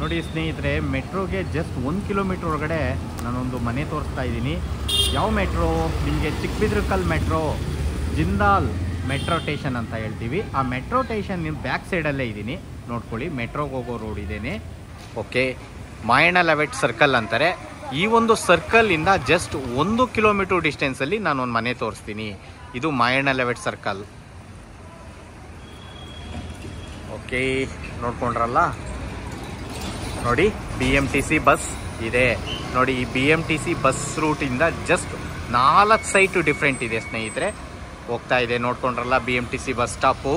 ನೋಡಿ ಸ್ನೇಹಿತರೆ, ಮೆಟ್ರೋಗೆ just 1 kilometre ಒಳಗಡೆ ನಾನೊಂದು ಮನೆ ತೋರಿಸ್ತಾ ಇದ್ದೀನಿ. ಯಾವ ಮೆಟ್ರೋ? ನಿಮಗೆ ಚಿಕ್ಕಬಿದ್ರಕಲ್ ಮೆಟ್ರೋ, ಜಿಂದಾಲ್ ಮೆಟ್ರೋ ಸ್ಟೇಷನ್ ಅಂತ ಹೇಳ್ತೀವಿ. ಆ ಮೆಟ್ರೋ ಸ್ಟೇಷನ್ ನಿಮ್ಮ ಬ್ಯಾಕ್ ಸೈಡಲ್ಲೇ ಇದ್ದೀನಿ, ನೋಡ್ಕೊಳ್ಳಿ. ಮೆಟ್ರೋಗೆ ಹೋಗೋ ರೋಡ್ ಇದೇನೆ. ಓಕೆ, ಮಾಯಣ್ಣ ಲೆವೆಟ್ ಸರ್ಕಲ್ ಅಂತಾರೆ. ಈ ಒಂದು ಸರ್ಕಲಿಂದ ಜಸ್ಟ್ 1 ಕಿಲೋಮೀಟರ್ ಡಿಸ್ಟೆನ್ಸಲ್ಲಿ ನಾನೊಂದು ಮನೆ ತೋರಿಸ್ತೀನಿ. ಇದು ಮಾಯಣ್ಣ ಲೆವೆಟ್ ಸರ್ಕಲ್. ಓಕೆ, ನೋಡ್ಕೊಂಡ್ರಲ್ಲ ನೋಡಿ, BMTC ಬಸ್ ಇದೆ ನೋಡಿ. ಈ BMTC ಬಸ್ ರೂಟಿಂದ ಜಸ್ಟ್ 4 ಸೈಟು ಡಿಫ್ರೆಂಟ್ ಇದೆ ಸ್ನೇಹಿತರೆ. ಹೋಗ್ತಾ ಇದೆ, ನೋಡ್ಕೊಂಡ್ರಲ್ಲ. BMTC ಬಸ್ ಸ್ಟಾಪು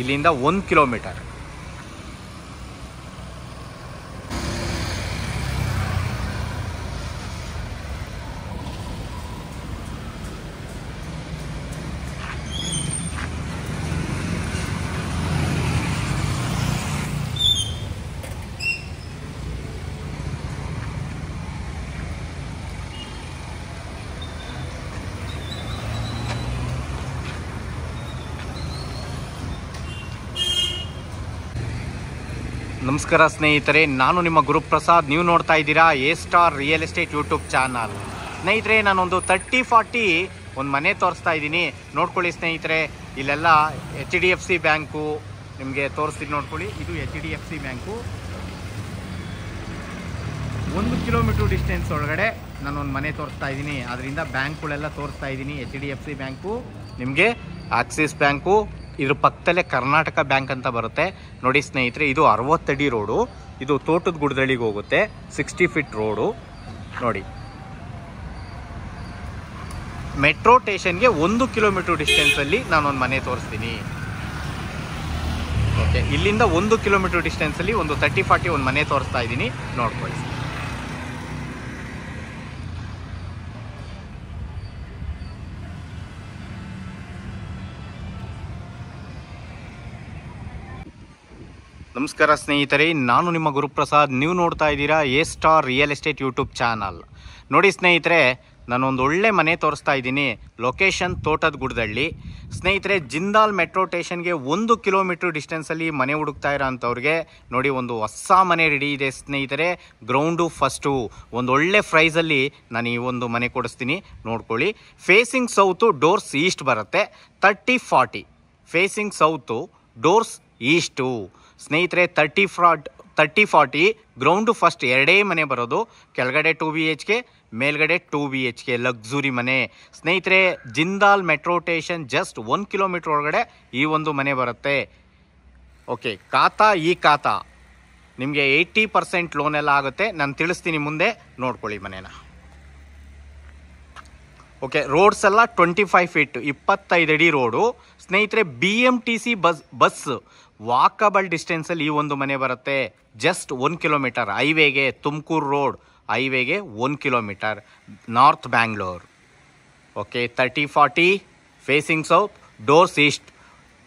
ಇಲ್ಲಿಂದ 1 ಕಿಲೋಮೀಟರ್. ನಮಸ್ಕಾರ ಸ್ನೇಹಿತರೆ, ನಾನು ನಿಮ್ಮ ಗುರುಪ್ರಸಾದ್. ನೀವು ನೋಡ್ತಾ ಇದ್ದೀರಾ A-Star real estate YouTube channel. ಸ್ನೇಹಿತರೆ, ನಾನೊಂದು 30-40 ಒಂದು ಮನೆ ತೋರಿಸ್ತಾ ಇದ್ದೀನಿ. ನೋಡ್ಕೊಳ್ಳಿ ಸ್ನೇಹಿತರೆ, ಇಲ್ಲೆಲ್ಲ HDFC ಬ್ಯಾಂಕು ನಿಮಗೆ ತೋರಿಸ್ತೀನಿ. ನೋಡ್ಕೊಳ್ಳಿ, ಇದು HDFC ಬ್ಯಾಂಕು. 1 ಕಿಲೋಮೀಟರ್ ಡಿಸ್ಟೆನ್ಸ್ ಒಳಗಡೆ ನಾನೊಂದು ಮನೆ ತೋರಿಸ್ತಾ ಇದ್ದೀನಿ. ಅದರಿಂದ ಬ್ಯಾಂಕ್ಗಳೆಲ್ಲ ತೋರಿಸ್ತಾ ಇದ್ದೀನಿ. HDFC ಬ್ಯಾಂಕು, ನಿಮಗೆ ಆಕ್ಸಿಸ್ ಬ್ಯಾಂಕು, ಇದ್ರ ಪಕ್ಕದಲ್ಲೇ ಕರ್ನಾಟಕ ಬ್ಯಾಂಕ್ ಅಂತ ಬರುತ್ತೆ. ನೋಡಿ ಸ್ನೇಹಿತರೆ, ಇದು 60 ಅಡಿ ರೋಡು. ಇದು ತೋಟದ ಗುಡ್ದಳ್ಳಿಗೆ ಹೋಗುತ್ತೆ. 60 ಫೀಟ್ ರೋಡು. ನೋಡಿ, ಮೆಟ್ರೋ ಸ್ಟೇಷನ್ಗೆ 1 ಕಿಲೋಮೀಟರ್ ಡಿಸ್ಟೆನ್ಸಲ್ಲಿ ನಾನೊಂದು ಮನೆ ತೋರಿಸ್ತೀನಿ. ಓಕೆ, ಇಲ್ಲಿಂದ 1 ಕಿಲೋಮೀಟರ್ ಡಿಸ್ಟೆನ್ಸಲ್ಲಿ ಒಂದು 30-40 ಒಂದು ಮನೆ ತೋರಿಸ್ತಾ ಇದ್ದೀನಿ, ನೋಡ್ಕೊಳ್ಳಿ. ನಮಸ್ಕಾರ ಸ್ನೇಹಿತರೆ, ನಾನು ನಿಮ್ಮ ಗುರುಪ್ರಸಾದ್. ನೀವು ನೋಡ್ತಾ ಇದ್ದೀರಾ A-Star real estate YouTube channel. ನೋಡಿ ಸ್ನೇಹಿತರೆ, ನಾನೊಂದು ಒಳ್ಳೆ ಮನೆ ತೋರಿಸ್ತಾ ಇದ್ದೀನಿ. ಲೊಕೇಶನ್ ತೋಟದ ಗುಡ್ದಳ್ಳಿ. ಸ್ನೇಹಿತರೆ, ಜಿಂದಾಲ್ ಮೆಟ್ರೋ ಸ್ಟೇಷನ್ಗೆ 1 ಕಿಲೋಮೀಟರ್ ಡಿಸ್ಟೆನ್ಸಲ್ಲಿ ಮನೆ ಹುಡುಕ್ತಾ ಇರೋ ಅಂಥವ್ರಿಗೆ ನೋಡಿ, ಒಂದು ಹೊಸ ಮನೆ ರೆಡಿ ಇದೆ ಸ್ನೇಹಿತರೆ. ಗ್ರೌಂಡು ಫಸ್ಟು ಒಂದು ಒಳ್ಳೆ ಪ್ರೈಸಲ್ಲಿ ನಾನು ಈ ಒಂದು ಮನೆ ಕೊಡಿಸ್ತೀನಿ, ನೋಡ್ಕೊಳ್ಳಿ. ಫೇಸಿಂಗ್ ಸೌತು, ಡೋರ್ಸ್ ಈಸ್ಟ್ ಬರುತ್ತೆ. 30-40 ಫೇಸಿಂಗ್ ಸೌತು, ಡೋರ್ಸ್ ಈಸ್ಟು ಸ್ನೇಹಿತರೆ. 30-40 ಗ್ರೌಂಡು ಫಸ್ಟ್ ಎರಡೇ ಮನೆ ಬರೋದು. ಕೆಳಗಡೆ 2 BHK, ಮೇಲ್ಗಡೆ 2 BHK ಲಕ್ಸುರಿ ಮನೆ ಸ್ನೇಹಿತರೆ. Jindal metro station just 1 kilometre ಒಳಗಡೆ ಈ ಒಂದು ಮನೆ ಬರುತ್ತೆ. ಓಕೆ, ಈ ಖಾತಾ ನಿಮಗೆ 80% ಲೋನ್ ಎಲ್ಲ ಆಗುತ್ತೆ. ನಾನು ತಿಳಿಸ್ತೀನಿ ಮುಂದೆ, ನೋಡ್ಕೊಳ್ಳಿ ಮನೆನ. ಓಕೆ, ರೋಡ್ಸ್ ಎಲ್ಲ 25 ಫೀಟ್ 25 ಅಡಿ ರೋಡು ಸ್ನೇಹಿತರೆ. BMTC ಬಸ್ ವಾಕಬಲ್ ಡಿಸ್ಟೆನ್ಸಲ್ಲಿ ಈ ಒಂದು ಮನೆ ಬರುತ್ತೆ. ಜಸ್ಟ್ 1 ಕಿಲೋಮೀಟರ್ ಹೈವೇಗೆ, ತುಮಕೂರು ರೋಡ್ ಹೈವೇಗೆ 1 kilometre, north Bangalore. Okay, 30-40 facing south, doors east,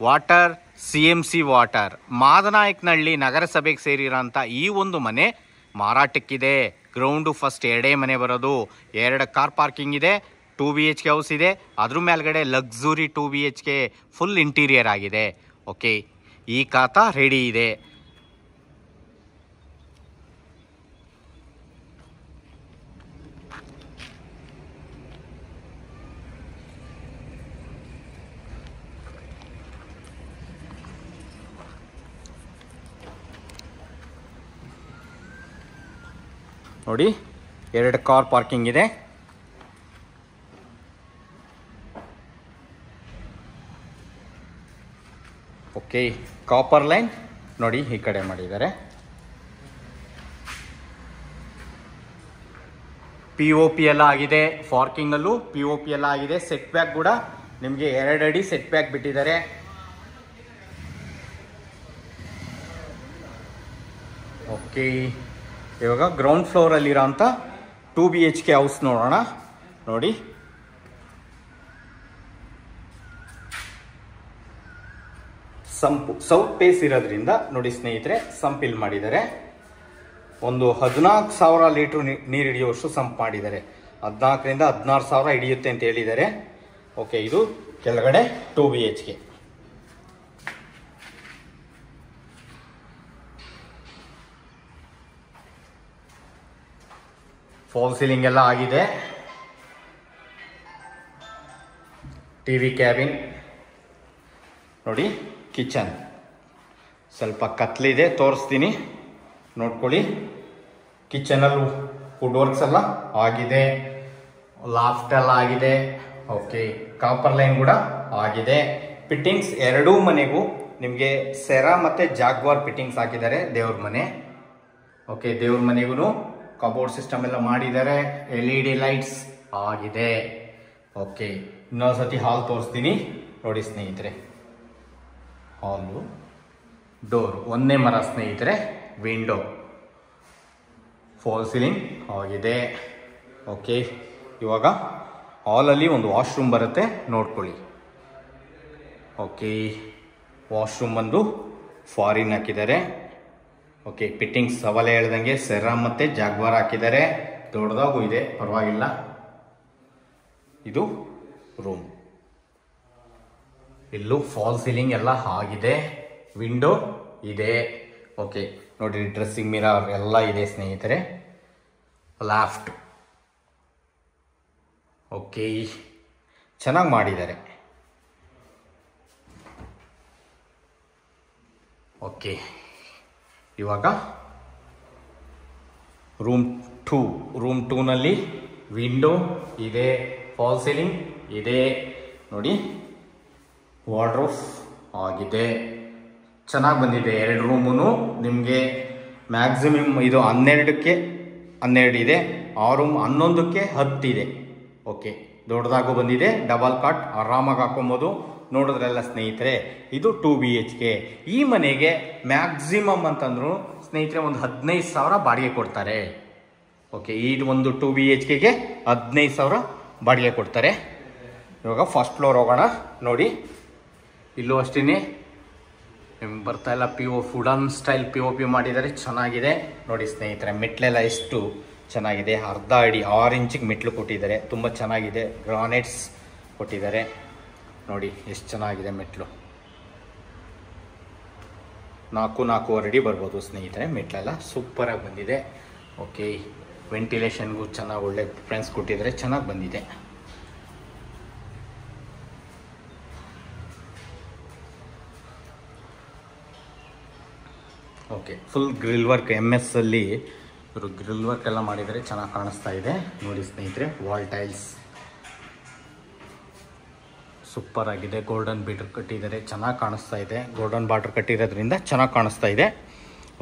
water CMC water. Madanayakanahalli ನಗರಸಭೆಗೆ ಸೇರಿರೋಂಥ ಈ ಒಂದು ಮನೆ ಮಾರಾಟಕ್ಕಿದೆ. ಗ್ರೌಂಡು ಫಸ್ಟ್ ಎರಡೇ ಮನೆ ಬರೋದು. 2 ಕಾರ್ ಪಾರ್ಕಿಂಗ್ ಇದೆ. 2 BHK ಹೌಸ್ ಇದೆ. ಅದ್ರ ಮೇಲ್ಗಡೆ ಲಕ್ಸುರಿ 2 BHK ಫುಲ್ ಇಂಟೀರಿಯರ್ ಆಗಿದೆ. ಓಕೆ, ಈ ಖಾತಾ ರೆಡಿ ಇದೆ. ನೋಡಿ, 2 ಕಾರ್ ಪಾರ್ಕಿಂಗ್ ಇದೆ. ಓಕೆ, ಕಾಪರ್ ಲೈನ್ ನೋಡಿ ಈ ಕಡೆ ಮಾಡಿದ್ದಾರೆ. POP ಎಲ್ಲ ಆಗಿದೆ. ಪಾರ್ಕಿಂಗಲ್ಲೂ POP ಎಲ್ಲ ಆಗಿದೆ. ಸೆಟ್ ಬ್ಯಾಕ್ ಕೂಡ ನಿಮಗೆ 2 ಅಡಿ ಸೆಟ್ ಬ್ಯಾಕ್ ಬಿಟ್ಟಿದ್ದಾರೆ. ಓಕೆ, ಇವಾಗ ಗ್ರೌಂಡ್ ಫ್ಲೋರಲ್ಲಿರೋಂಥ 2 BHK ಹೌಸ್ ನೋಡೋಣ. ನೋಡಿ, ಸಂಪು ಸೌತ್ ಫೇಸ್ ಇರೋದ್ರಿಂದ ನೋಡಿ ಸ್ನೇಹಿತರೆ, ಸಂಪ್ ಇಲ್ಲಿ ಮಾಡಿದ್ದಾರೆ. ಒಂದು 14,000 ಲೀಟ್ರ್ ನೀರು ಹಿಡಿಯುವಷ್ಟು ಸಂಪ್ ಮಾಡಿದ್ದಾರೆ. 14,000 ರಿಂದ 16,000 ಹಿಡಿಯುತ್ತೆ ಅಂತ ಹೇಳಿದ್ದಾರೆ. ಓಕೆ, ಇದು ಕೆಳಗಡೆ 2 BHK. ಫಾಲ್ ಸೀಲಿಂಗ್ ಎಲ್ಲ ಆಗಿದೆ. ಟಿವಿ ಕ್ಯಾಬಿನ್ ನೋಡಿ. ಕಿಚನ್ ಸ್ವಲ್ಪ ಕತ್ಲಿದೆ, ತೋರಿಸ್ತೀನಿ ನೋಡ್ಕೊಳ್ಳಿ. ಕಿಚನಲ್ಲಿ ವುಡ್ ವರ್ಕ್ಸ್ ಎಲ್ಲ ಆಗಿದೆ, ಲಾಫ್ಟ್ ಎಲ್ಲ ಆಗಿದೆ. ಓಕೆ, ಕಾಪರ್ ಲೈನ್ ಕೂಡ ಆಗಿದೆ. ಫಿಟ್ಟಿಂಗ್ಸ್ ಎರಡೂ ಮನೆಗೂ ನಿಮಗೆ ಸೆರಾ ಮತ್ತು ಜಾಗ್ವಾರ್ ಫಿಟ್ಟಿಂಗ್ಸ್ ಹಾಕಿದ್ದಾರೆ. ದೇವ್ರ ಮನೆ. ಓಕೆ, ದೇವ್ರ ಮನೆಗೂ ಕಬೋರ್ಡ್ ಸಿಸ್ಟಮ್ ಎಲ್ಲ ಮಾಡಿದ್ದಾರೆ. LED ಲೈಟ್ಸ್ ಆಗಿದೆ. ಓಕೆ, ಇನ್ನೊಂದ್ಸತಿ ಹಾಲ್ ತೋರಿಸ್ತೀನಿ ನೋಡಿ ಸ್ನೇಹಿತರೆ. ಹಾಲು, ಡೋರ್ ಒಂದೇ ಮರ ಸ್ನೇಹಿತರೆ. ವಿಂಡೋ, ಫಾಲ್ ಸೀಲಿಂಗ್ ಆಗಿದೆ. ಓಕೆ, ಇವಾಗ ಹಾಲಲ್ಲಿ ಒಂದು ವಾಶ್ರೂಮ್ ಬರುತ್ತೆ, ನೋಡ್ಕೊಳ್ಳಿ. ಓಕೆ, ವಾಶ್ರೂಮ್ ಬಂದು ಫಾರಿನ್ ಹಾಕಿದ್ದಾರೆ. ಓಕೆ, ಫಿಟ್ಟಿಂಗ್ಸ್ ಸವಾಲೆ ಹೇಳ್ದಂಗೆ ಸೆರಾ ಮತ್ತು ಜಾಗ್ವಾರ್ ಹಾಕಿದ್ದಾರೆ. ದೊಡ್ಡದಾಗೂ ಇದೆ, ಪರವಾಗಿಲ್ಲ. ಇದು ರೂಮ್. ಇಲ್ಲೂ ಫಾಲ್ ಸೀಲಿಂಗ್ ಎಲ್ಲ ಆಗಿದೆ. ವಿಂಡೋ ಇದೆ. ಓಕೆ ನೋಡಿ, ಡ್ರೆಸ್ಸಿಂಗ್ ಮಿರರ್ ಎಲ್ಲ ಇದೆ ಸ್ನೇಹಿತರೆ. ಲಾಫ್ಟ್. ಓಕೆ, ಚೆನ್ನಾಗಿ ಮಾಡಿದ್ದಾರೆ. ಓಕೆ, ಇವಾಗ ರೂಮ್ 2ನಲ್ಲಿ ವಿಂಡೋ ಇದೆ, ಫಾಲ್ ಸೀಲಿಂಗ್ ಇದೆ ನೋಡಿ. ವಾರ್ಡ್ರೋಬ್ ಆಗಿದೆ, ಚೆನ್ನಾಗಿ ಬಂದಿದೆ. 2 ರೂಮು ನಿಮಗೆ ಮ್ಯಾಕ್ಸಿಮಮ್ ಇದು 12ಕ್ಕೆ 12 ಇದೆ. ಆ ರೂಮ್ 11ಕ್ಕೆ 10 ಇದೆ. ಓಕೆ, ದೊಡ್ಡದಾಗೂ ಬಂದಿದೆ. ಡಬಲ್ ಕಾಟ್ ಆರಾಮಾಗಿ ಹಾಕೊಬೋದು. ನೋಡಿದ್ರಲ್ಲ ಸ್ನೇಹಿತರೆ, ಇದು 2 BHK. ಈ ಮನೆಗೆ ಮ್ಯಾಕ್ಸಿಮಮ್ ಅಂತಂದ್ರು ಸ್ನೇಹಿತರೆ ಒಂದು 15,000 ಬಾಡಿಗೆ ಕೊಡ್ತಾರೆ. ಓಕೆ, ಈ ಒಂದು 2 BHKಗೆ 15,000 ಬಾಡಿಗೆ ಕೊಡ್ತಾರೆ. ಇವಾಗ ಫಸ್ಟ್ ಫ್ಲೋರ್ ಹೋಗೋಣ ನೋಡಿ. ಇಲ್ಲೂ ಅಷ್ಟೇ ನಿಮ್ಗೆ ಬರ್ತಾ ಇಲ್ಲ. ವುಡನ್ ಸ್ಟೈಲ್ POP ಮಾಡಿದ್ದಾರೆ, ಚೆನ್ನಾಗಿದೆ ನೋಡಿ ಸ್ನೇಹಿತರೆ. ಮೆಟ್ಲೆಲ್ಲ ಎಷ್ಟು ಚೆನ್ನಾಗಿದೆ. ಅರ್ಧ ಅಡಿ 6 ಇಂಚಿಗೆ ಮೆಟ್ಲು ಕೊಟ್ಟಿದ್ದಾರೆ, ತುಂಬ ಚೆನ್ನಾಗಿದೆ. ಗ್ರಾನೈಟ್ಸ್ ಕೊಟ್ಟಿದ್ದಾರೆ ನೋಡಿ, ಎಷ್ಟು ಚೆನ್ನಾಗಿದೆ ಮೆಟ್ಲು. 4-4.5 ಅಡಿ ಬರ್ಬೋದು ಸ್ನೇಹಿತರೆ. ಮೆಟ್ಲೆಲ್ಲ ಸೂಪರಾಗಿ ಬಂದಿದೆ. ಓಕೆ, ವೆಂಟಿಲೇಷನ್ಗೂ ಚೆನ್ನಾಗಿ ಒಳ್ಳೆ ಪ್ರಿಫರೆನ್ಸ್ ಕೊಟ್ಟಿದ್ದಾರೆ, ಚೆನ್ನಾಗಿ ಬಂದಿದೆ. Okay, full grill work MS ಅಲ್ಲಿ ಇವರು ಗ್ರಿಲ್ ವರ್ಕ್ ಎಲ್ಲ ಮಾಡಿದರೆ ಚೆನ್ನಾಗಿ ಕಾಣಿಸ್ತಾ ಇದೆ ನೋಡಿ ಸ್ನೇಹಿತರೆ. ವಾಲ್ ಟೈಲ್ಸ್ ಸೂಪರ್ ಆಗಿದೆ. ಗೋಲ್ಡನ್ ಬೀಟರ್ ಕಟ್ಟಿದ್ದಾರೆ, ಚೆನ್ನಾಗಿ ಕಾಣಿಸ್ತಾ ಇದೆ. ಗೋಲ್ಡನ್ ಬಾರ್ಡರ್ ಕಟ್ಟಿರೋದ್ರಿಂದ ಚೆನ್ನಾಗಿ ಕಾಣಿಸ್ತಾ ಇದೆ.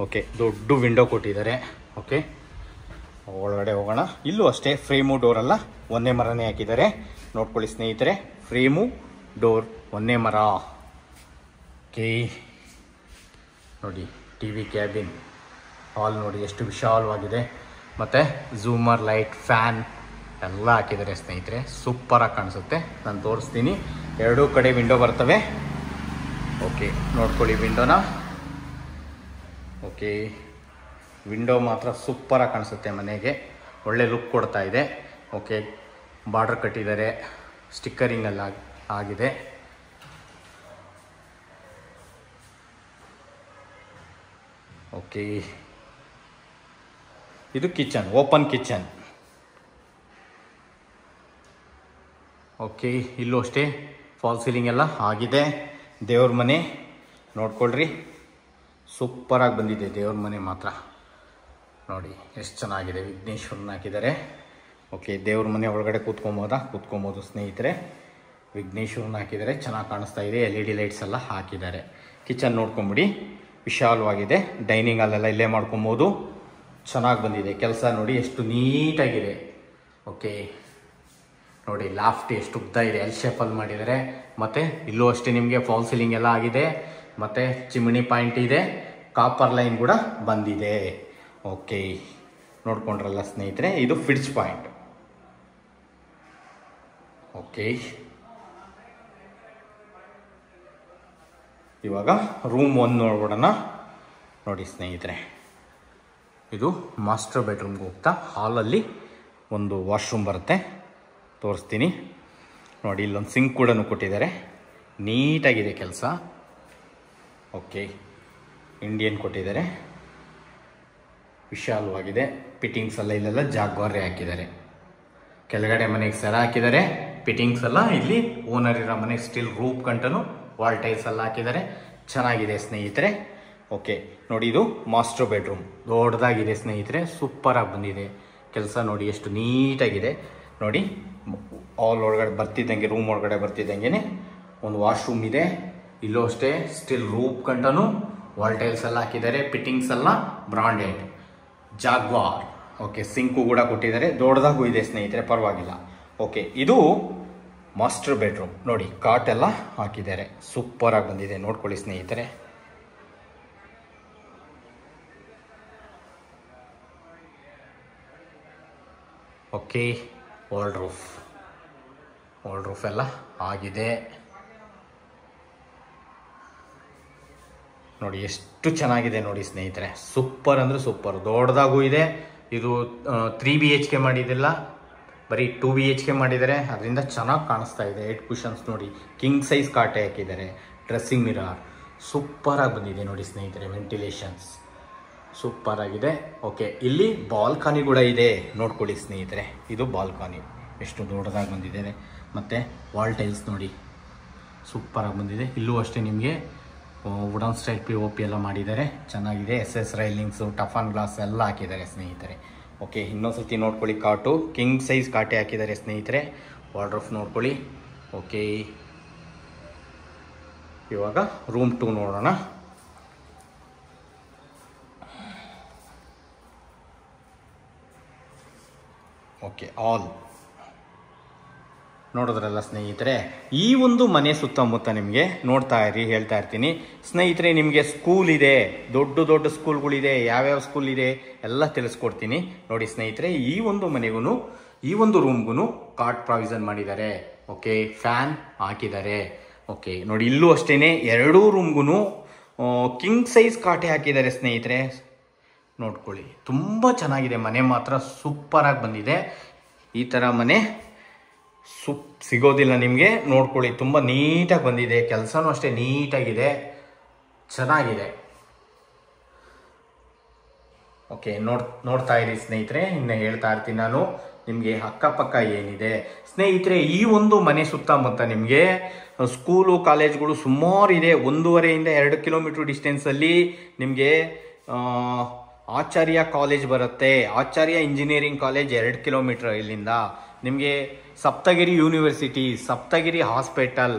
ಓಕೆ, ದೊಡ್ಡ ವಿಂಡೋ ಕೊಟ್ಟಿದ್ದಾರೆ. ಓಕೆ, ಒಳಗಡೆ ಹೋಗೋಣ. ಇಲ್ಲೂ ಅಷ್ಟೇ ಫ್ರೇಮು ಡೋರೆಲ್ಲ ಒಂದೇ ಮರನೇ ಹಾಕಿದ್ದಾರೆ, ನೋಡ್ಕೊಳ್ಳಿ ಸ್ನೇಹಿತರೆ. ಫ್ರೇಮು ಡೋರ್ ಒಂದೇ ಮರ. ಓಕೆ ನೋಡಿ, ಟಿವಿ ಕ್ಯಾಬಿನ್, ಹಾಲ್ ನೋಡಿ ಎಷ್ಟು ವಿಶಾಲವಾಗಿದೆ. ಮತ್ತು ಝೂಮರ್ ಲೈಟ್, ಫ್ಯಾನ್ ಎಲ್ಲ ಹಾಕಿದ್ದಾರೆ ಸ್ನೇಹಿತರೆ. ಸೂಪರಾಗಿ ಕಾಣಿಸುತ್ತೆ. ನಾನು ತೋರಿಸ್ತೀನಿ. 2 ಕಡೆ ವಿಂಡೋ ಬರ್ತವೆ. ಓಕೆ, ನೋಡ್ಕೊಳ್ಳಿ ವಿಂಡೋನ. ಓಕೆ, ವಿಂಡೋ ಮಾತ್ರ ಸೂಪರಾಗಿ ಕಾಣಿಸುತ್ತೆ. ಮನೆಗೆ ಒಳ್ಳೆ ಲುಕ್ ಕೊಡ್ತಾ ಇದೆ. ಓಕೆ, ಬಾರ್ಡರ್ ಕಟ್ಟಿದ್ದಾರೆ, ಸ್ಟಿಕ್ಕರಿಂಗ್ ಎಲ್ಲ ಆಗಿದೆ. ಓಕೆ, ಇದು ಕಿಚನ್, ಓಪನ್ ಕಿಚನ್. ಓಕೆ, ಇಲ್ಲೂ ಅಷ್ಟೇ ಫಾಲ್ ಸೀಲಿಂಗ್ ಎಲ್ಲ ಆಗಿದೆ. ದೇವ್ರ ಮನೆ ನೋಡ್ಕೊಳ್ರಿ, ಸೂಪರಾಗಿ ಬಂದಿದೆ ದೇವ್ರ ಮನೆ ಮಾತ್ರ. ನೋಡಿ ಎಷ್ಟು ಚೆನ್ನಾಗಿದೆ. ವಿಘ್ನೇಶ್ವರನ ಹಾಕಿದ್ದಾರೆ. ಓಕೆ, ದೇವ್ರ ಮನೆ ಒಳಗಡೆ ಕೂತ್ಕೊಬೋದು ಸ್ನೇಹಿತರೆ. ವಿಘ್ನೇಶ್ವರನ ಹಾಕಿದ್ದಾರೆ, ಚೆನ್ನಾಗಿ ಕಾಣಿಸ್ತಾ ಇದೆ. LED ಲೈಟ್ಸ್ ಎಲ್ಲ ಹಾಕಿದ್ದಾರೆ. ಕಿಚನ್ ನೋಡ್ಕೊಂಬಿಡಿ, ವಿಶಾಲವಾಗಿದೆ. ಡೈನಿಂಗ್ ಹಾಲೆಲ್ಲ ಇಲ್ಲೇ ಮಾಡ್ಕೊಬೋದು. ಚೆನ್ನಾಗಿ ಬಂದಿದೆ. ಕೆಲಸ ನೋಡಿ ಎಷ್ಟು ನೀಟಾಗಿದೆ. ಓಕೆ ನೋಡಿ, ಲಾಫ್ಟ್ ಎಷ್ಟು ಉದ್ದ ಇದೆ, L ಶೇಪಲ್ಲಿ ಮಾಡಿದ್ದಾರೆ. ಮತ್ತು ಇಲ್ಲೂ ಅಷ್ಟೇ ನಿಮಗೆ ಫಾಲ್ ಸೀಲಿಂಗ್ ಎಲ್ಲ ಆಗಿದೆ. ಮತ್ತು ಚಿಮ್ನಿ ಪಾಯಿಂಟ್ ಇದೆ, ಕಾಪರ್ ಲೈನ್ ಕೂಡ ಬಂದಿದೆ. ಓಕೆ, ನೋಡ್ಕೊಂಡ್ರಲ್ಲ ಸ್ನೇಹಿತರೆ, ಇದು ಫಿಡ್ಜ್ ಪಾಯಿಂಟ್. ಓಕೆ, ಇವಾಗ ರೂಮ್ 1 ನೋಡ್ಬಿಡೋಣ ನೋಡಿ ಸ್ನೇಹಿತರೆ. ಇದು ಮಾಸ್ಟರ್ ಬೆಡ್ರೂಮ್ಗೆ ಹೋಗ್ತಾ ಹಾಲಲ್ಲಿ ಒಂದು ವಾಶ್ರೂಮ್ ಬರುತ್ತೆ, ತೋರಿಸ್ತೀನಿ ನೋಡಿ. ಇಲ್ಲೊಂದು ಸಿಂಕ್ ಕೂಡ ಕೊಟ್ಟಿದ್ದಾರೆ, ನೀಟಾಗಿದೆ ಕೆಲಸ. ಓಕೆ, ಇಂಡಿಯನ್ ಕೊಟ್ಟಿದ್ದಾರೆ. ವಿಶಾಲವಾಗಿದೆ. ಫಿಟ್ಟಿಂಗ್ಸ್ ಎಲ್ಲ ಇಲ್ಲೆಲ್ಲ ಜಾಗ್ವಾರೆ ಹಾಕಿದ್ದಾರೆ. ಕೆಳಗಡೆ ಮನೆಗೆ ಸರ ಹಾಕಿದ್ದಾರೆ. ಫಿಟ್ಟಿಂಗ್ಸ್ ಎಲ್ಲ ಇಲ್ಲಿ ಓನರ್ ಇರೋ ಮನೆಗೆ ಸ್ಟಿಲ್ ರೂಪ್ ಗಂಟನು ವಾಲ್ ಟೈಲ್ಸ್ ಎಲ್ಲ ಹಾಕಿದ್ದಾರೆ. ಚೆನ್ನಾಗಿದೆ ಸ್ನೇಹಿತರೆ. ಓಕೆ ನೋಡಿ, ಇದು ಮಾಸ್ಟರ್ ಬೆಡ್ರೂಮ್. ದೊಡ್ಡದಾಗಿದೆ ಸ್ನೇಹಿತರೆ, ಸೂಪರಾಗಿ ಬಂದಿದೆ. ಕೆಲಸ ನೋಡಿ ಎಷ್ಟು ನೀಟಾಗಿದೆ ನೋಡಿ. ಹಾಲ್ ಒಳಗಡೆ ಬರ್ತಿದ್ದಂಗೆ, ರೂಮ್ ಒಳಗಡೆ ಬರ್ತಿದ್ದಂಗೆ ಒಂದು ವಾಶ್ರೂಮ್ ಇದೆ. ಇಲ್ಲೂ ಅಷ್ಟೇ ಸ್ಟಿಲ್ ರೂಪ್ ಗಂಟನು ವಾಲ್ ಟೈಲ್ಸ್ ಎಲ್ಲ ಹಾಕಿದ್ದಾರೆ. ಫಿಟ್ಟಿಂಗ್ಸ್ ಎಲ್ಲ ಬ್ರಾಂಡೆಡ್ ಜಾಗ್ವಾರ್. ಓಕೆ, ಸಿಂಕು ಕೂಡ ಕೊಟ್ಟಿದ್ದಾರೆ. ದೊಡ್ಡದಾಗೂ ಇದೆ ಸ್ನೇಹಿತರೆ, ಪರವಾಗಿಲ್ಲ. ಓಕೆ, ಇದು ಮಾಸ್ಟರ್ ಬೆಡ್ರೂಮ್ ನೋಡಿ. ಕಾಟ್ ಎಲ್ಲ ಹಾಕಿದ್ದಾರೆ, ಸೂಪರಾಗಿ ಬಂದಿದೆ. ನೋಡ್ಕೊಳ್ಳಿ ಸ್ನೇಹಿತರೆ. ಓಕೆ, ವಾಲ್ ರೂಫ್ ಎಲ್ಲ ಆಗಿದೆ ನೋಡಿ. ಎಷ್ಟು ಚೆನ್ನಾಗಿದೆ ನೋಡಿ ಸ್ನೇಹಿತರೆ, ಸೂಪರ್ ಅಂದರೆ ಸೂಪರ್. ದೊಡ್ಡದಾಗೂ ಇದೆ. ಇದು 3 BHK ಮಾಡಿದಿಲ್ಲ, ಬರೀ 2 BHK ಮಾಡಿದ್ದಾರೆ. ಅದರಿಂದ ಚೆನ್ನಾಗಿ ಕಾಣಿಸ್ತಾ ಇದೆ. 8 ಕುಷನ್ಸ್ ನೋಡಿ, ಕಿಂಗ್ ಸೈಜ್ ಕಾಟೆ ಹಾಕಿದ್ದಾರೆ. ಡ್ರೆಸ್ಸಿಂಗ್ ಮಿರರ್ ಸೂಪರಾಗಿ ಬಂದಿದೆ ನೋಡಿ ಸ್ನೇಹಿತರೆ. ವೆಂಟಿಲೇಷನ್ಸ್ ಸೂಪರ್ ಆಗಿದೆ. ಓಕೆ, ಇಲ್ಲಿ ಬಾಲ್ಕನಿ ಕೂಡ ಇದೆ. ನೋಡ್ಕೊಳ್ಳಿ ಸ್ನೇಹಿತರೆ, ಇದು ಬಾಲ್ಕನಿ ಎಷ್ಟು ದೊಡ್ಡದಾಗಿ ಬಂದಿದೆ. ಮತ್ತು ವಾಲ್ ಟೈಲ್ಸ್ ನೋಡಿ ಸೂಪರಾಗಿ ಬಂದಿದೆ. ಇಲ್ಲೂ ಅಷ್ಟೇ ನಿಮಗೆ ವುಡನ್ ಸ್ಟೈಲ್ POP ಎಲ್ಲ ಮಾಡಿದ್ದಾರೆ. ಚೆನ್ನಾಗಿದೆ. SS ರೈಲಿಂಗ್ಸು, ಟಫನ್ ಗ್ಲಾಸ್ ಎಲ್ಲ ಹಾಕಿದ್ದಾರೆ ಸ್ನೇಹಿತರೆ. ಓಕೆ, ಇನ್ನೊಂದ್ಸತಿ ನೋಡ್ಕೊಳ್ಳಿ. ಕಾಟು ಕಿಂಗ್ ಸೈಜ್ ಕಾಟೆ ಹಾಕಿದ್ದಾರೆ ಸ್ನೇಹಿತರೆ. ವಾರ್ಡ್ರೋಫ್ ನೋಡ್ಕೊಳ್ಳಿ. ಓಕೆ, ಇವಾಗ ರೂಮ್ 2 ನೋಡೋಣ. ಓಕೆ, ಆಲ್ ನೋಡಿದ್ರಲ್ಲ ಸ್ನೇಹಿತರೆ. ಈ ಒಂದು ಮನೆ ಸುತ್ತಮುತ್ತ ನಿಮಗೆ ನೋಡ್ತಾ ಇರಿ, ಹೇಳ್ತಾ ಇರ್ತೀನಿ ಸ್ನೇಹಿತರೆ. ನಿಮಗೆ ಸ್ಕೂಲ್ ಇದೆ, ದೊಡ್ಡ ಸ್ಕೂಲ್ಗಳಿದೆ. ಯಾವ್ಯಾವ ಸ್ಕೂಲ್ ಇದೆ ಎಲ್ಲ ತಿಳಿಸ್ಕೊಡ್ತೀನಿ ನೋಡಿ ಸ್ನೇಹಿತರೆ. ಈ ಒಂದು ಮನೆಗೂ, ಈ ಒಂದು ರೂಮ್ಗೂ ಕಾಟ್ ಪ್ರಾವಿಷನ್ ಮಾಡಿದ್ದಾರೆ. ಓಕೆ, ಫ್ಯಾನ್ ಹಾಕಿದ್ದಾರೆ. ಓಕೆ ನೋಡಿ, ಇಲ್ಲೂ ಅಷ್ಟೇ ಎರಡೂ ರೂಮ್ಗೂ ಕಿಂಗ್ ಸೈಜ್ ಕಾಟೆ ಹಾಕಿದ್ದಾರೆ ಸ್ನೇಹಿತರೆ. ನೋಡ್ಕೊಳ್ಳಿ, ತುಂಬ ಚೆನ್ನಾಗಿದೆ ಮನೆ ಮಾತ್ರ. ಸೂಪರಾಗಿ ಬಂದಿದೆ. ಈ ಥರ ಮನೆ ಸಿಗೋದಿಲ್ಲ ನಿಮಗೆ. ನೋಡ್ಕೊಳ್ಳಿ, ತುಂಬ ನೀಟಾಗಿ ಬಂದಿದೆ. ಕೆಲಸನೂ ಅಷ್ಟೇ ನೀಟಾಗಿದೆ, ಚೆನ್ನಾಗಿದೆ. ಓಕೆ, ನೋಡ್ತಾ ಇರಿ ಸ್ನೇಹಿತರೆ. ಇನ್ನು ಹೇಳ್ತಾ ಇರ್ತೀನಿ ನಾನು ನಿಮಗೆ ಅಕ್ಕಪಕ್ಕ ಏನಿದೆ ಸ್ನೇಹಿತರೆ. ಈ ಒಂದು ಮನೆ ಸುತ್ತಮುತ್ತ ನಿಮಗೆ ಸ್ಕೂಲು ಕಾಲೇಜ್ಗಳು ಸುಮಾರು ಇದೆ. 1.5 to 2 ಕಿಲೋಮೀಟರ್ ಡಿಸ್ಟೆನ್ಸಲ್ಲಿ ನಿಮಗೆ ಆಚಾರ್ಯ ಕಾಲೇಜ್ ಬರುತ್ತೆ. ಆಚಾರ್ಯ ಇಂಜಿನಿಯರಿಂಗ್ ಕಾಲೇಜ್ 2 ಕಿಲೋಮೀಟರ್ ಇಲ್ಲಿಂದ. ನಿಮಗೆ ಸಪ್ತಗಿರಿ ಯೂನಿವರ್ಸಿಟಿ, ಸಪ್ತಗಿರಿ ಹಾಸ್ಪಿಟಲ್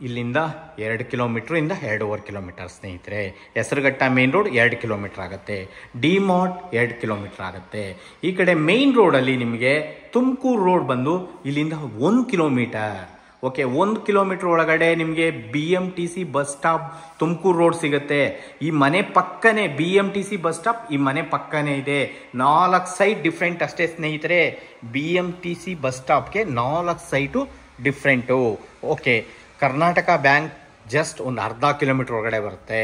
ಇಲ್ಲಿಂದ 2 ಕಿಲೋಮೀಟ್ರಿಂದ 2.5 ಕಿಲೋಮೀಟರ್ ಸ್ನೇಹಿತರೆ. ಹೆಸರುಘಟ್ಟ ಮೇನ್ ರೋಡ್ 2 ಕಿಲೋಮೀಟರ್ ಆಗುತ್ತೆ. ಡಿ ಮಾರ್ಟ್ 2 ಕಿಲೋಮೀಟರ್ ಆಗುತ್ತೆ. ಈ ಕಡೆ ಮೇನ್ ರೋಡಲ್ಲಿ ನಿಮಗೆ ತುಮಕೂರು ರೋಡ್ ಬಂದು ಇಲ್ಲಿಂದ 1 ಕಿಲೋಮೀಟರ್. ಓಕೆ, 1 ಕಿಲೋಮೀಟರ್ ಒಳಗಡೆ ನಿಮಗೆ BMTC bus stop Tumakuru road ಸಿಗುತ್ತೆ. ಈ ಮನೆ ಪಕ್ಕನೇ BMTC ಬಸ್ ಸ್ಟಾಪ್ ಈ ಮನೆ ಪಕ್ಕನೇ ಇದೆ. 4 ಸೈಟ್ ಡಿಫ್ರೆಂಟ್ ಅಷ್ಟೇ ಸ್ನೇಹಿತರೆ. BMTC ಬಸ್ ಸ್ಟಾಪ್ಗೆ 4 site different. Okay, Karnataka bank just ಒಂದು ಅರ್ಧ ಕಿಲೋಮೀಟರ್ ಒಳಗಡೆ ಬರುತ್ತೆ.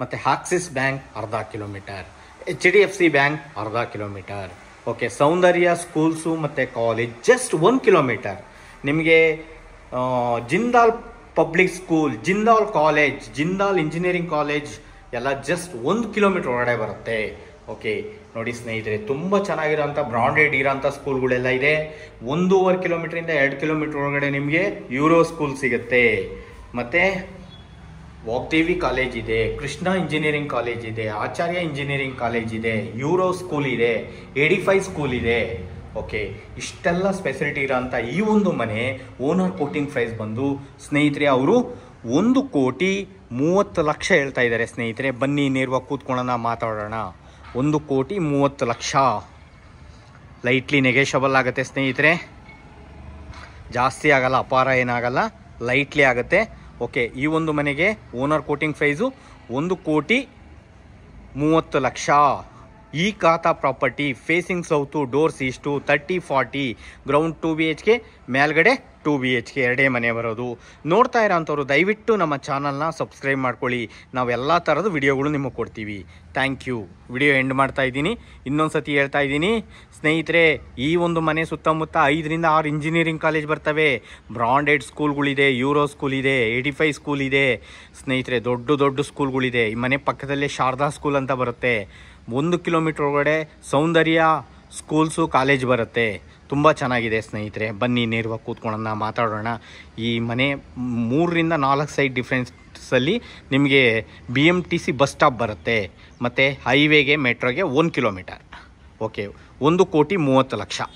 ಮತ್ತು ಆಕ್ಸಿಸ್ ಬ್ಯಾಂಕ್ ಅರ್ಧ ಕಿಲೋಮೀಟರ್, HDFC ಬ್ಯಾಂಕ್ ಅರ್ಧ ಕಿಲೋಮೀಟರ್. ಓಕೆ, ಸೌಂದರ್ಯ ಸ್ಕೂಲ್ಸು ಮತ್ತು ಕಾಲೇಜ್ ಜಸ್ಟ್ 1 ಕಿಲೋಮೀಟರ್. ನಿಮಗೆ Jindal public school, Jindal college, Jindal engineering college ಎಲ್ಲ ಜಸ್ಟ್ 1 ಕಿಲೋಮೀಟರ್ ಒಳಗಡೆ ಬರುತ್ತೆ. ಓಕೆ ನೋಡಿ ಸ್ನೇಹಿತರೆ, ತುಂಬ ಚೆನ್ನಾಗಿರೋಂಥ ಬ್ರಾಂಡೆಡ್ ಇರೋಂಥ ಸ್ಕೂಲ್ಗಳೆಲ್ಲ ಇದೆ. 1.5 ಕಿಲೋಮೀಟ್ರಿಂದ 2 ಕಿಲೋಮೀಟರ್ ಒಳಗಡೆ ನಿಮಗೆ ಯೂರೋ ಸ್ಕೂಲ್ ಸಿಗುತ್ತೆ. ಮತ್ತು ವಾಗ್ದೇವಿ ಕಾಲೇಜ್ ಇದೆ, ಕೃಷ್ಣ ಇಂಜಿನಿಯರಿಂಗ್ ಕಾಲೇಜ್ ಇದೆ, ಆಚಾರ್ಯ ಇಂಜಿನಿಯರಿಂಗ್ ಕಾಲೇಜ್ ಇದೆ, ಯೂರೋ ಸ್ಕೂಲ್ ಇದೆ, 85 ಸ್ಕೂಲ್ ಇದೆ. ಓಕೆ, ಇಷ್ಟೆಲ್ಲ ಸ್ಪೆಸಿಲಿಟಿ ಇರೋಂಥ ಈ ಒಂದು ಮನೆ ಓನರ್ ಕೋಟಿಂಗ್ ಪ್ರೈಸ್ ಬಂದು ಸ್ನೇಹಿತರೆ ಅವರು 1,30,30,00,000 ಹೇಳ್ತಾ ಇದ್ದಾರೆ ಸ್ನೇಹಿತರೆ. ಬನ್ನಿ ನೇರವಾಗಿ ಕೂತ್ಕೊಳ್ಳೋಣ, ಮಾತಾಡೋಣ. 1,30,30,00,000 ಲೈಟ್ಲಿ ನೆಗೆಷಬಲ್ ಆಗುತ್ತೆ ಸ್ನೇಹಿತರೆ. ಜಾಸ್ತಿ ಆಗಲ್ಲ, ಅಪಾರ ಏನಾಗಲ್ಲ, ಲೈಟ್ಲಿ ಆಗುತ್ತೆ. ಓಕೆ, ಈ ಒಂದು ಮನೆಗೆ ಓನರ್ ಕೋಟಿಂಗ್ ಪ್ರೈಸು 1,30,30,00,000. ಈ ಖಾತಾ property facing south, doors is to, 30-40, ground 2 BHK, ಮೇಲ್ಗಡೆ 2 BHK, ಎರಡೇ ಮನೆ ಬರೋದು. ನೋಡ್ತಾ ಇರೋಂಥವ್ರು ದಯವಿಟ್ಟು ನಮ್ಮ ಚಾನಲ್ನ ಸಬ್ಸ್ಕ್ರೈಬ್ ಮಾಡ್ಕೊಳ್ಳಿ. ನಾವು ಎಲ್ಲ ಥರದ ವಿಡಿಯೋಗಳು ನಿಮಗೆ ಕೊಡ್ತೀವಿ. Thank you. ವಿಡಿಯೋ ಎಂಡ್ ಮಾಡ್ತಾ ಇದ್ದೀನಿ. ಇನ್ನೊಂದು ಸತಿ ಹೇಳ್ತಾ ಇದ್ದೀನಿ ಸ್ನೇಹಿತರೆ, ಈ ಒಂದು ಮನೆ ಸುತ್ತಮುತ್ತ 5 to 6 ಇಂಜಿನಿಯರಿಂಗ್ ಕಾಲೇಜ್ ಬರ್ತವೆ. ಬ್ರಾಂಡೆಡ್ ಸ್ಕೂಲ್ಗಳಿದೆ, ಯೂರೋ ಸ್ಕೂಲ್ ಇದೆ, 85 ಸ್ಕೂಲ್ ಇದೆ ಸ್ನೇಹಿತರೆ. ದೊಡ್ಡ ಸ್ಕೂಲ್ಗಳಿದೆ. ಈ ಮನೆ ಪಕ್ಕದಲ್ಲೇ ಶಾರದಾ ಸ್ಕೂಲ್ ಅಂತ ಬರುತ್ತೆ. 1 ಕಿಲೋಮೀಟ್ರ್ ಒಳಗಡೆ ಸೌಂದರ್ಯ ಸ್ಕೂಲ್ಸು ಕಾಲೇಜ್ ಬರುತ್ತೆ. ತುಂಬ ಚೆನ್ನಾಗಿದೆ ಸ್ನೇಹಿತರೆ, ಬನ್ನಿ ನೇರವಾಗಿ ಕೂತ್ಕೊಳ್ಳೋಣ, ಮಾತಾಡೋಣ. ಈ ಮನೆ 3ರಿಂದ 4 ಸೈಡ್ ಡಿಫ್ರೆನ್ಸಲ್ಲಿ ನಿಮಗೆ BMTC ಬಸ್ ಸ್ಟಾಪ್ ಬರುತ್ತೆ. ಮತ್ತು ಹೈವೇಗೆ ಮೆಟ್ರೋಗೆ 1 ಕಿಲೋಮೀಟರ್. ಓಕೆ, 1,30,30,00,000